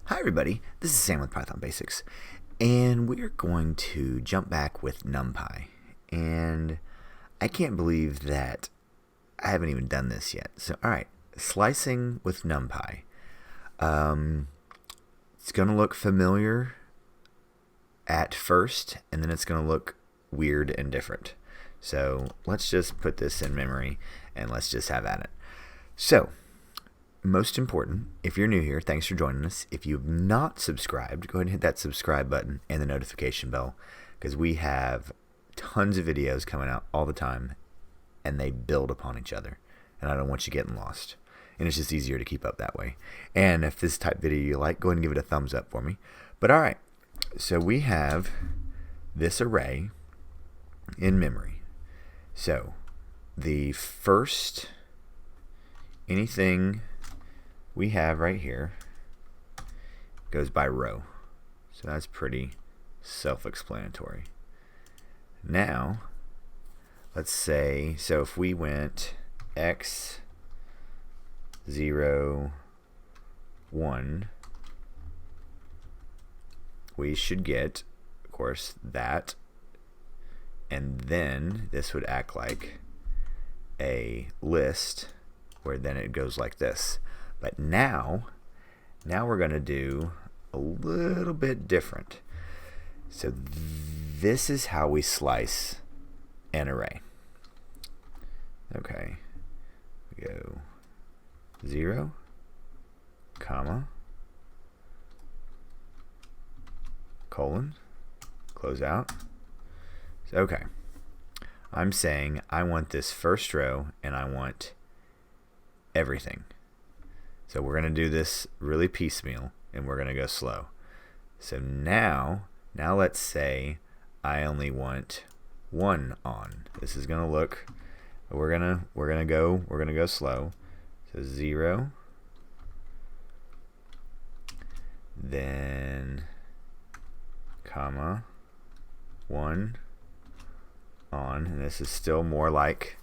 Hi everybody, this is Sam with Python Basics, and we're going to jump back with Numpy. And I can't believe that I haven't even done this yet. So, alright, slicing with Numpy. It's going to look familiar at first, and then it's going to look weird and different. So, let's just put this in memory, and let's just have at it. So, most important, if you're new here, thanks for joining us. If you've not subscribed, go ahead and hit that subscribe button and the notification bell, because we have tons of videos coming out all the time, and they build upon each other, and I don't want you getting lost, and it's just easier to keep up that way. And if this type of video you like, go ahead and give it a thumbs up for me. But alright, so we have this array in memory. So the first anything we have right here goes by row. So that's pretty self-explanatory. Now, let's say, so if we went x, 0, 1, we should get, of course, that, and then this would act like a list where then it goes like this. But now we're going to do a little bit different. So this is how we slice an array. Okay, we go 0, comma, colon, close out. So, okay, I'm saying I want this first row and I want everything. So we're going to do this really piecemeal, and we're going to go slow. So now let's say I only want 1 on. This is going to look, we're going to go slow. So 0, then comma, 1 on, and this is still more like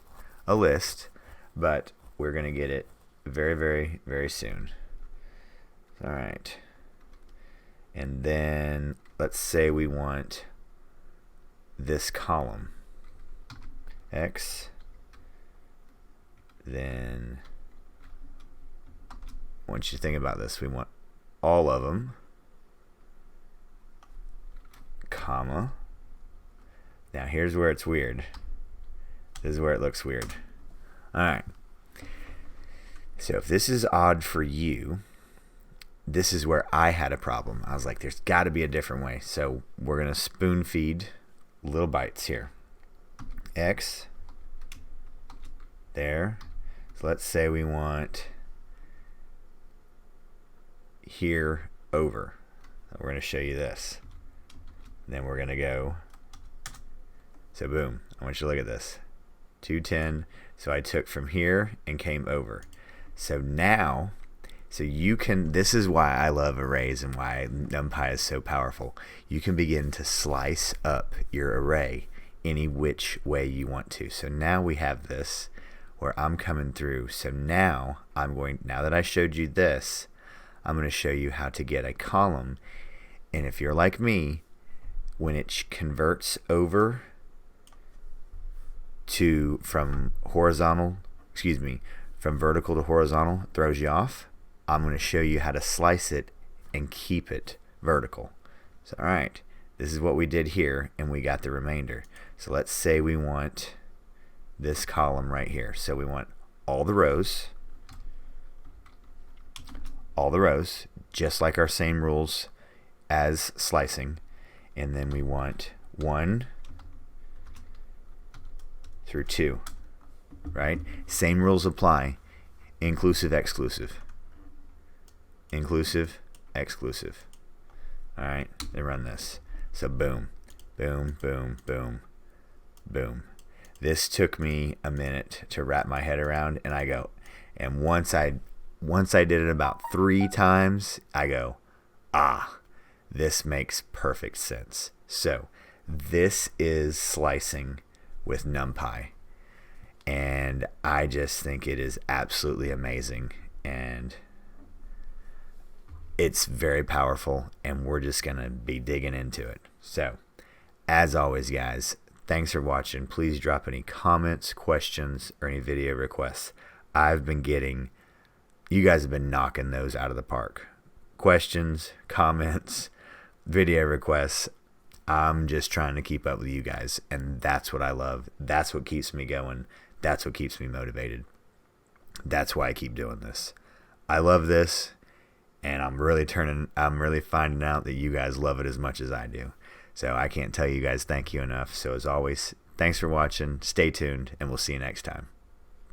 a list, but we're going to get it very, very, very soon. Alright. And then let's say we want this column. X. Then I want you to think about this. We want all of them. Comma. Now here's where it's weird. This is where it looks weird. Alright. So if this is odd for you, this is where I had a problem. I was like, there's got to be a different way. So we're going to spoon feed little bites here. X, there. So let's say we want here over. We're going to show you this. Then we're going to go. So boom, I want you to look at this. 210. So I took from here and came over. So now, you can, this is why I love arrays and why Numpy is so powerful. You can begin to slice up your array any which way you want to. So now we have this where I'm coming through. So now now that I showed you this, I'm going to show you how to get a column. And if you're like me, when it converts over from vertical to horizontal, throws you off, I'm going to show you how to slice it and keep it vertical. So alright, this is what we did here, and we got the remainder. So let's say we want this column right here. So we want all the rows, just like our same rules as slicing, and then we want 1 through 2. Right? Same rules apply. Inclusive, exclusive. Inclusive, exclusive. Alright, then run this. So boom, boom, boom, boom, boom. This took me a minute to wrap my head around, and I go, and once I did it about 3 times, I go, this makes perfect sense. So this is slicing with Numpy. And I just think it is absolutely amazing, and it's very powerful, and we're just going to be digging into it. So, as always, guys, thanks for watching. Please drop any comments, questions, or any video requests. You guys have been knocking those out of the park. Questions, comments, video requests. I'm just trying to keep up with you guys, and that's what I love. That's what keeps me going. That's what keeps me motivated. That's why I keep doing this. I love this, and I'm really finding out that you guys love it as much as I do. So I can't tell you guys thank you enough. So as always, thanks for watching. Stay tuned, and we'll see you next time.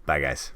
Bye, guys.